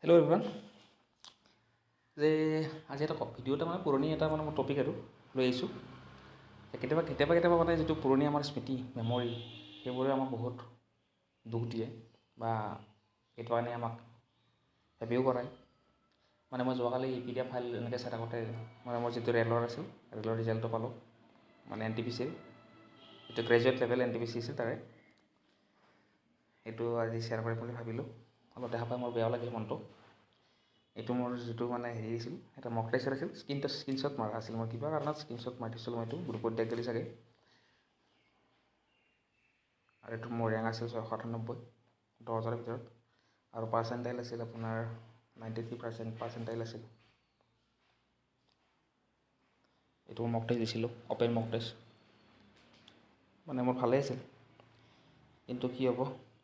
Hello' everyone. যে আজি এটা ভিডিঅ' এটা মানে পুৰণি এটা মানে মই টপিক আৰু লৈ আহিছোঁ। কেতিয়াবা মানে যিটো পুৰণি আমাৰ স্মৃতি মেমৰি সেইবোৰে আমাক বহুত দুখ দিয়ে বা সেইটো কাৰণে আমাক হেপিও কৰায়। মানে মই যোৱাকালি PDF ফাইল এনেকৈ চাই থাকোঁতে মানে মোৰ যিটো ৰেলৰ আছিল, ৰেলৰ ৰিজাল্টটো পালোঁ, মানে NTPCৰ যিটো গ্ৰেজুৱেট লেভেল NTPC আছিল তাৰে, সেইটো আজি শ্বেয়াৰ কৰিম বুলি ভাবিলোঁ। অলপ দেখা পাই মোৰ বেয়াও লাগিল মনটো। এইটো মোৰ যিটো মানে হেৰি আছিল, এটা মক টেষ্ট আছিল, স্ক্ৰীনশ্বট মাৰা আছিল। মই কিবা কাৰণত স্ক্ৰীনশ্বট মাৰি থৈছিলোঁ, মই এইটো গ্ৰুপত দেখ দিলি চাগে। আৰু এইটো মোৰ ৰেংক আছিল 698, 10,000ৰ ভিতৰত। আৰু পাৰ্চেণ্টাইল আছিল আপোনাৰ 93% পাৰ্চেণ্টাইল আছিল। এইটো মক টেষ্ট দিছিলোঁ, অ'পেন মক টেষ্ট। মানে মোৰ ভালেই আছিল, কিন্তু কি হ'ব,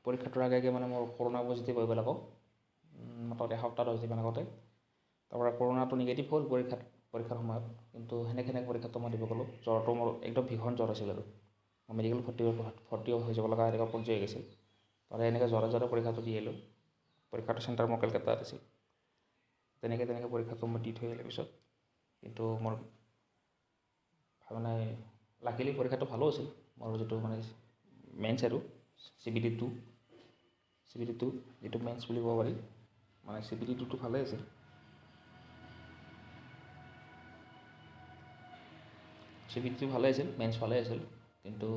পৰীক্ষাটোৰ আগে মানে মোৰ কৰোণা পজিটিভ হৈ গ'ল আকৌ। মোটামুটি এসপ্তাহ 10 দিন আগতে। তাৰপৰা কৰোণাটো নিগেটিভ হ'ল পৰীক্ষাৰ সময়ত, কিন্তু সেনেকৈ পৰীক্ষাটো মই দিব গ'লোঁ। জ্বৰটো মোৰ একদম ভীষণ জ্বৰ আছিল আৰু মই মেডিকেল ভৰ্তি হৈ যাব লগা এনেকুৱা পৰ্যায় হৈ গৈছিল। তাৰে এনেকৈ জ্বৰে পৰীক্ষাটো দি আহিলোঁ। পৰীক্ষাটো চেণ্টাৰ মোৰ কেলকাতাত আছিল। তেনেকৈ পৰীক্ষাটো মই দি থৈ আহিলোঁ পিছত। কিন্তু মোৰ মানে লাকিলি পৰীক্ষাটো ভালো আছিল। মোৰ যিটো মানে মেইনছ আৰু CBT 2 যিটো মেইনছ বুলি ক'ব পাৰি, মানে CBT 2টো ভালেই আছিল। CBT 2 ভালেই আছিল, মেইনছ ভালেই আছিল। কিন্তু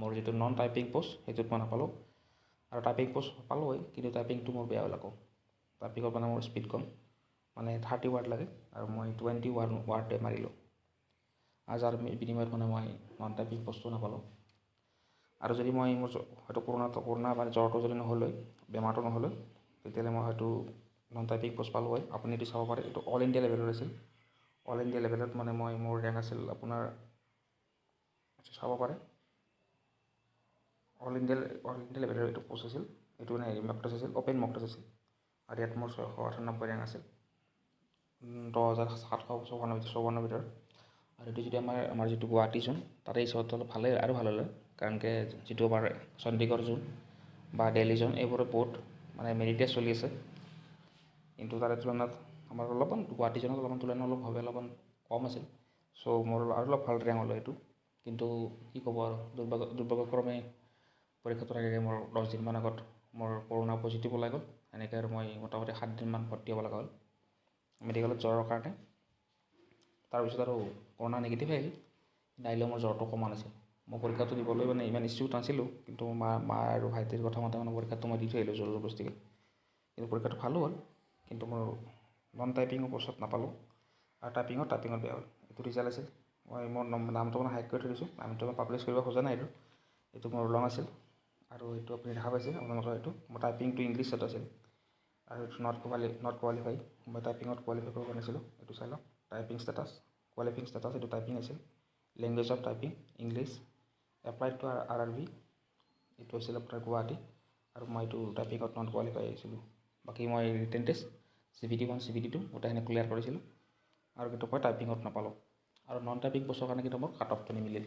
মোৰ যিটো নন টাইপিং পষ্ট সেইটোত মই নাপালোঁ। আৰু টাইপিং পষ্ট পালোঁ হয়, কিন্তু টাইপিংটো মোৰ বেয়া হ'ল আকৌ। টাইপিঙত মানে মোৰ স্পীড কম, মানে 30 ৱাৰ্ড লাগে আৰু মই 20 ৱাৰ্ডে মাৰিলোঁ। আৰু যাৰ বিনিময়ত মানে মই নন টাইপিং পষ্টটো নাপালোঁ। আৰু যদি মই মোৰ হয়তো কৰোণা বা জ্বৰটো যদি নহ'ল হয়, বেমাৰটো নহ'ল হয়, তেতিয়াহ'লে মই হয়তো নন টাইপিং পষ্ট পালোঁ হয়। আপুনি এইটো চাব পাৰে, এইটো অল ইণ্ডিয়া লেভেলৰ আছিল। অল ইণ্ডিয়া লেভেলত মানে মোৰ ৰেংক আছিল আপোনাৰ, চাব পাৰে, অল ইণ্ডিয়া লেভেলৰ এইটো পষ্ট আছিল। এইটো মানে মক টেষ্ট আছিল, অ'পেন মক টেষ্ট আছিল। আৰু ইয়াত মোৰ 698 ৰেংক আছিল, 10,754 ভিতৰত। আৰু এইটো যদি আমাৰ যিটো গুৱাহাটী জোন, তাতে হিচাপত অলপ ভালেই আৰু ভাল হ'লে, কাৰণ কি যিটো আমাৰ চণ্ডীগড় জোন বা দিল্লী জোন এইবোৰত বহুত মানে মেৰিট টেষ্ট চলি আছে। কিন্তু তাৰে তুলনাত আমাৰ অলপমান গুৱাহাটী জোনত অলপমান কম আছিল। চ' মোৰ আৰু অলপ ভাল ৰেংক হ'লে এইটো। কিন্তু কি ক'ব আৰু, দুৰ্ভাগ্যক্ৰমে পৰীক্ষাটোৰ আগে মোৰ 10 দিনমান আগত মোৰ কৰোণা পজিটিভ ওলাই গ'ল। এনেকৈ আৰু মই মোটামুটি 7 দিনমান ভৰ্তি হ'ব লগা হ'ল মেডিকেলত জ্বৰৰ কাৰণে। তাৰপিছত আৰু কৰোণা নিগেটিভ আহিল, আহিলেও মোৰ জ্বৰটো কমা নাছিল। মই পৰীক্ষাটো দিবলৈ মানে ইমান ইচ্ছুক নাছিলোঁ, কিন্তু মা আৰু ভাইটিৰ কথা মতে মানে পৰীক্ষাটো মই দি থৈ আহিলোঁ জবৰদস্তিকৈ। কিন্তু পৰীক্ষাটো ভালো হ'ল, কিন্তু মোৰ নন টাইপিঙৰ পষ্টত নাপালোঁ। আৰু টাইপিঙত বেয়া হ'ল। এইটো ৰিজাল্ট আছিল। মই মোৰ নামটো মানে হাইড কৰি থৈ দিছোঁ, নামটো মই পাব্লিছ কৰিব খোজা নাই। এইটো মোৰ ৰং আছিল। আৰু এইটো আপুনি দেখা পাইছে আপোনালোকৰ, এইটো মোৰ টাইপিংটো ইংলিছত আছিল। আৰু এইটো নট কোৱালিফাই, মই টাইপিঙত কোৱালিফাই কৰিব নাছিলোঁ। এইটো চাই লওক, টাইপিং ষ্টেটাছ, কোৱালিফাইং ষ্টেটাছ, এইটো টাইপিং আছিল। Language of typing English, applied to RRB, এইটো আছিল আপোনাৰ গুৱাহাটী। আৰু মই এইটো টাইপিঙত নট কোৱালিফাই আহিছিলোঁ। বাকী মই ৰিটেন টেষ্ট CBT 1 CBT 2 গোটেইখিনি ক্লিয়াৰ কৰিছিলোঁ। আৰু কিন্তু মই টাইপিঙত নাপালোঁ। আৰু নন টাইপিং পষ্টৰ কাৰণে কিন্তু মোৰ কাট অফটো নিমিলিল।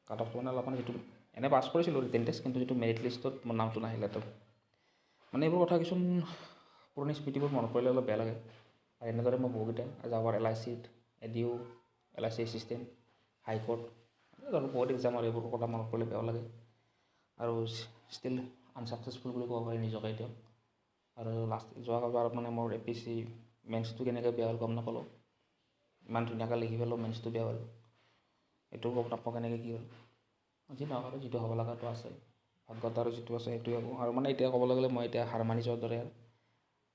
কাট অফটো মানে অলপমান যিটো এনে পাছ কৰিছিলোঁ ৰিটেন টেষ্ট, কিন্তু যিটো মেৰিট লিষ্টত মোৰ নামটো নাহিলে। তো মানে এইবোৰ কথা কিছুমান পুৰণি স্মৃতিবোৰ মনত পৰিলে অলপ বেয়া লাগে। আৰু এনেদৰে মই বহুকেইটা যাবৰ LICত, ADU, LIC এছিষ্টেণ্ট, হাইকোৰ্ট, বহুত এক্সাম আৰু এইবোৰ কথা মনত পৰিলে বেয়াও লাগে। আৰু ষ্টিল আনচাকচেছফুল বুলি ক'ব পাৰি নিজকে এতিয়াও। আৰু যোৱাবাৰত মানে মোৰ APSC মেইনছটো কেনেকৈ বেয়া হ'ল গম নাপালোঁ। ইমান ধুনীয়াকৈ লিখি পেলাইও মেইনছটো বেয়া হ'ল, এইটোও গম নাপাওঁ কেনেকৈ কি হ'ল। যি নহওক আৰু যিটো হ'ব লগাটো আছে, ভাগ্যত আৰু যিটো আছে সেইটোৱে হ'ব। আৰু মানে এতিয়া ক'বলৈ গ'লে মই এতিয়া হাৰ মানি যোৱাৰ দৰে, আৰু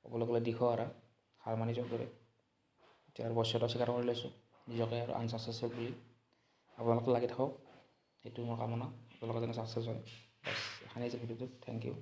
ক'বলৈ গ'লে দিশহাৰা, হাৰ মানি যোৱাৰ দৰে। এতিয়া আৰু বস্তুটো স্বীকাৰ কৰি লৈছোঁ নিজকে আৰু আনচাকচেছফুল বুলি। আপোনালোকে লাগি থাকক, সেইটো মোৰ কামনা, আপোনালোকে যেনে ছাকচেছ হয়। বাছ এইখিনিয়ে ভিডিঅ'টো, থেংক ইউ।